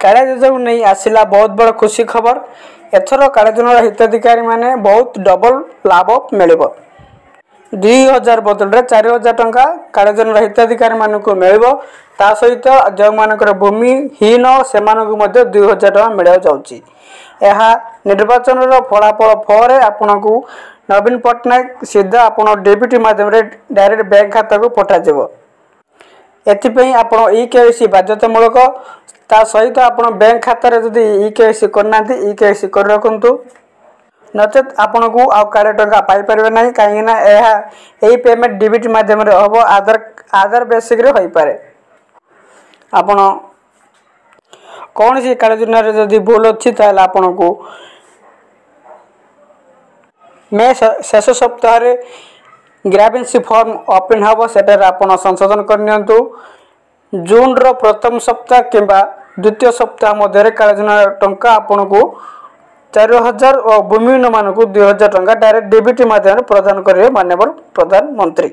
कालिया योजना नहीं आसला बहुत बड़ खुशी खबर। एथर कालिया योजना हिताधिकारी माने बहुत डबल लाभ मिल 2000 बदल 4000 टंका कालिया योजना हिताधिकारी मानक मिल सहित जो मानकर भूमिहीन से 2000 टंका मिल जाऊँगी। यह निर्वाचन फलाफल पर आपन को नवीन पट्टनायक सीधा आप डेबिट मध्यम डायरेक्ट बैंक खाता को पठाଯିव। एथिपाई आप EKYC बाध्यतामूलक ता सहित आप बैंक खाता जदि EKYC करना EKYC कर रखु नचेत आपन को काले टंका पाई परिबे नाही कहीं ना यही पेमेंट डेबिट मध्यम हम आधार बेसिक रे होई पारे। आपन कौन सी काले योजना जदि भूल अच्छी ताल आपन को मैं शेष सप्ताह ग्रावेंसी फॉर्म ओपन हम सेटार आपन संशोधन करनियंतु। जून रो प्रथम सप्ताह किंबा द्वितीय सप्ताह मध्य काले योजना टंका आपन को 4000 और भूमिहीन मानक 2000 टंका डायरेक्ट डेबिट माध्यम प्रदान करेंगे माननीय प्रधानमंत्री।